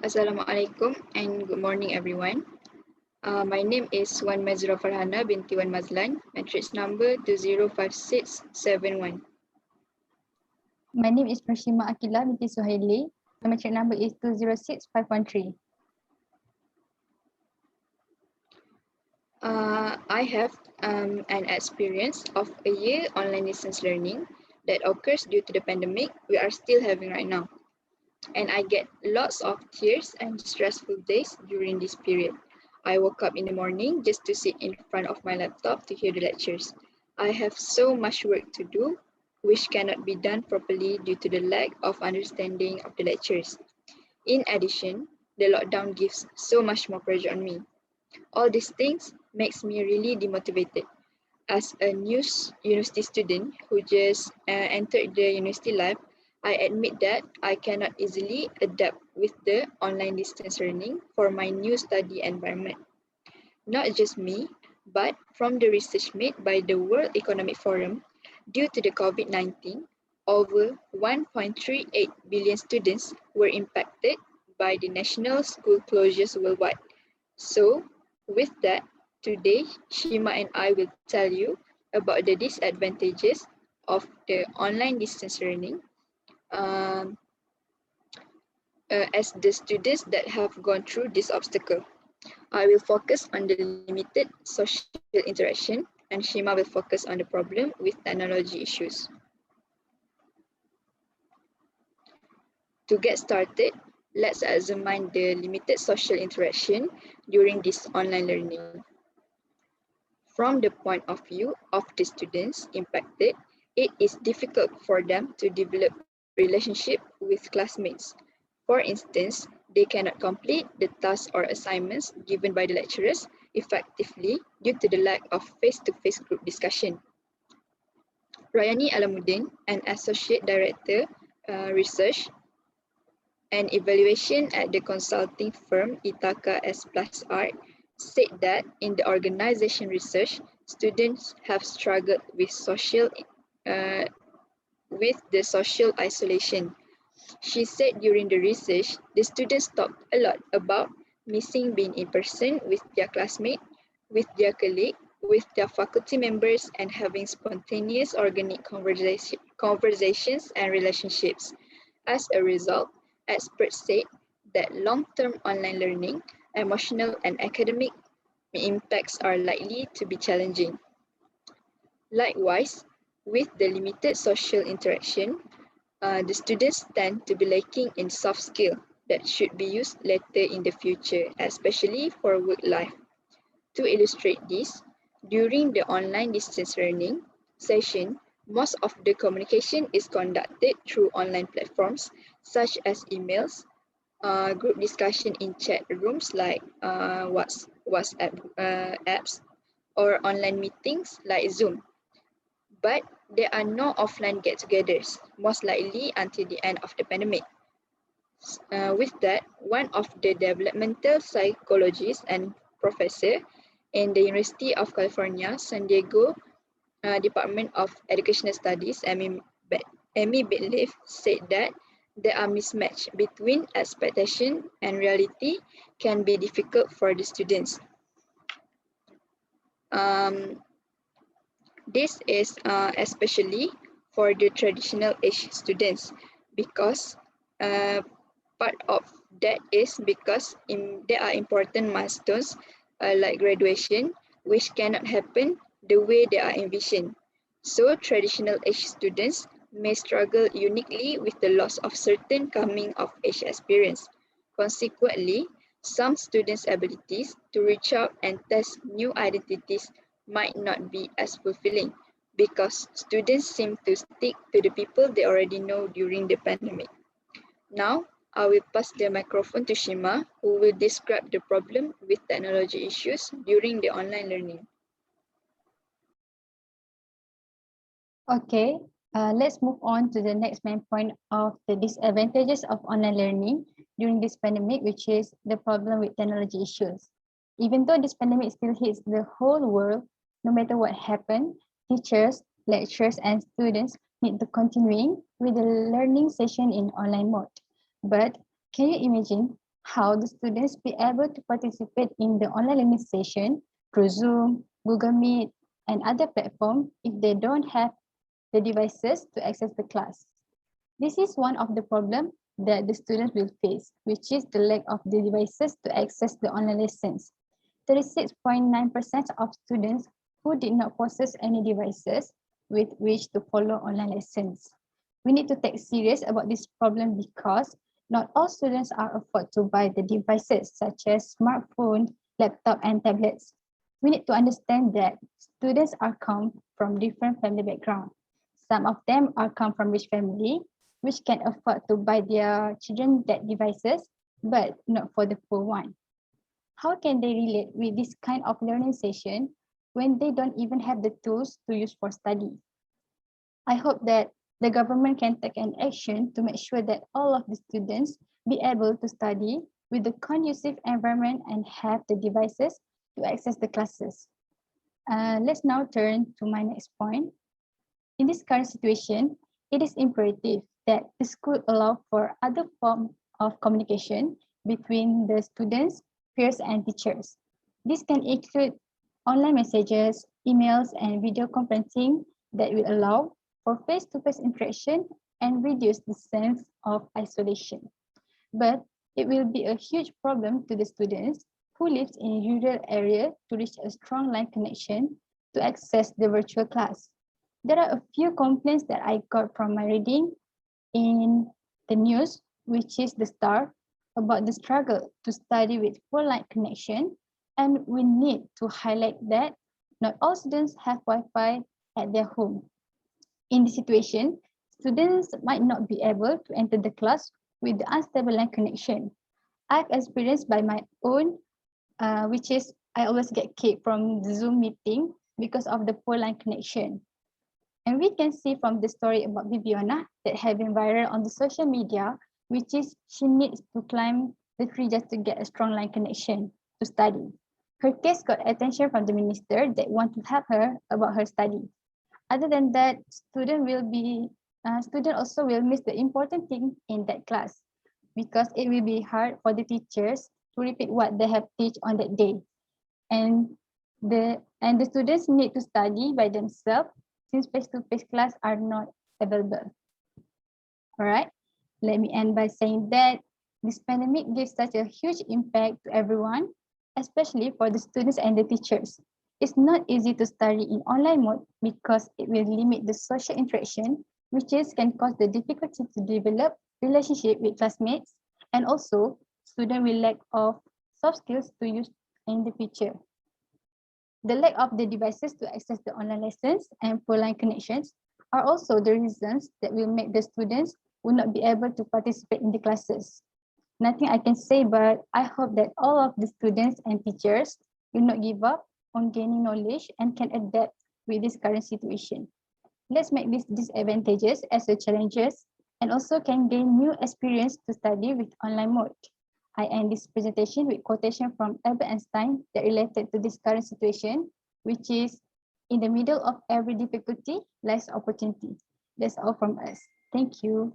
Assalamualaikum and good morning everyone. My name is Wan Mazra Farhana binti Wan Mazlan, matrix number 205671. My name is Rashima Akila binti Suhaili. My matric number is 206513. I have an experience of a year online distance learning that occurs due to the pandemic we are still having right now. And I get lots of tears and stressful days during this period. I woke up in the morning just to sit in front of my laptop to hear the lectures. I have so much work to do, which cannot be done properly due to the lack of understanding of the lectures. In addition, the lockdown gives so much more pressure on me. All these things makes me really demotivated. As a new university student who just entered the university life, I admit that I cannot easily adapt with the online distance learning for my new study environment. Not just me, but from the research made by the World Economic Forum, due to the COVID-19, over 1.38 billion students were impacted by the national school closures worldwide. So, with that, today Shima and I will tell you about the disadvantages of the online distance learning um, as the students that have gone through this obstacle. I will focus on the limited social interaction and Shima will focus on the problem with technology issues. To get started, let's examine the limited social interaction during this online learning. From the point of view of the students impacted, it is difficult for them to develop relationship with classmates. For instance, they cannot complete the tasks or assignments given by the lecturers effectively due to the lack of face-to-face group discussion. Rayani Alamuddin, an Associate Director, Research and Evaluation at the consulting firm Ithaca S Plus Art, said that in the organization research, students have struggled uh, with the social isolation. She said during the research, the students talked a lot about missing being in person with their classmates, with their colleagues, with their faculty members, and having spontaneous organic conversations and relationships. As a result, experts said that long-term online learning, emotional and academic impacts are likely to be challenging. Likewise, with the limited social interaction, the students tend to be lacking in soft skills that should be used later in the future, especially for work life. To illustrate this, during the online distance learning session, most of the communication is conducted through online platforms such as emails, group discussion in chat rooms like WhatsApp apps, or online meetings like Zoom. But there are no offline get-togethers, most likely until the end of the pandemic. With that, one of the developmental psychologists and professor in the University of California, San Diego Department of Educational Studies, Amy Bitliff, said that there are mismatch between expectation and reality can be difficult for the students. This is especially for the traditional age students because part of that is because there are important milestones like graduation which cannot happen the way they are envisioned. So traditional age students may struggle uniquely with the loss of certain coming of age experience. Consequently, some students' abilities to reach out and test new identities might not be as fulfilling because students seem to stick to the people they already know during the pandemic. Now, I will pass the microphone to Shima, who will describe the problem with technology issues during the online learning. Okay, let's move on to the next main point of the disadvantages of online learning during this pandemic, which is the problem with technology issues. Even though this pandemic still hits the whole world, no matter what happened, teachers, lecturers, and students need to continuing with the learning session in online mode. But can you imagine How the students be able to participate in the online learning session through Zoom, Google Meet, and other platforms if they don't have the devices to access the class. This is one of the problems that the students will face, which is the lack of the devices to access the online lessons. 36.9% of students who did not possess any devices with which to follow online lessons. We need to take serious about this problem because not all students are afford to buy the devices such as smartphone, laptop, and tablets. We need to understand that students are come from different family background. Some of them are come from rich family, which can afford to buy their children that devices, but not for the poor one. How can they relate with this kind of learning session when they don't even have the tools to use for study? I hope that the government can take an action to make sure that all of the students be able to study with the conducive environment and have the devices to access the classes. Let's now turn to my next point. In this current situation, it is imperative that the school allow for other form of communication between the students, peers, and teachers. This can include online messages, emails, and video conferencing that will allow for face-to-face interaction and reduce the sense of isolation. But it will be a huge problem to the students who live in rural area to reach a strong line connection to access the virtual class. There are a few complaints that I got from my reading in the news, which is the Star, about the struggle to study with full line connection, and we need to highlight that not all students have Wi-Fi at their home. In this situation, students might not be able to enter the class with the unstable line connection. I've experienced by my own, which is I always get kicked from the Zoom meeting because of the poor line connection. And we can see from the story about Bibiana that have been viral on the social media, which is she needs to climb the tree just to get a strong line connection to study. Her case got attention from the minister that want to help her about her study. Other than that, student also will miss the important thing in that class because it will be hard for the teachers to repeat what they have teach on that day. And the students need to study by themselves since face-to-face class are not available. All right, let me end by saying that this pandemic gives such a huge impact to everyone, especially for the students and the teachers. It's not easy to study in online mode because it will limit the social interaction, which can cause the difficulty to develop relationship with classmates, and also student will lack of soft skills to use in the future. The lack of the devices to access the online lessons and poor line connections are also the reasons that will make the students will not be able to participate in the classes. Nothing I can say, but I hope that all of the students and teachers will not give up on gaining knowledge and can adapt with this current situation. Let's make these disadvantages as a challenges and also can gain new experience to study with online mode. I end this presentation with quotation from Albert Einstein that related to this current situation, which is in the middle of every difficulty lies opportunity. That's all from us. Thank you.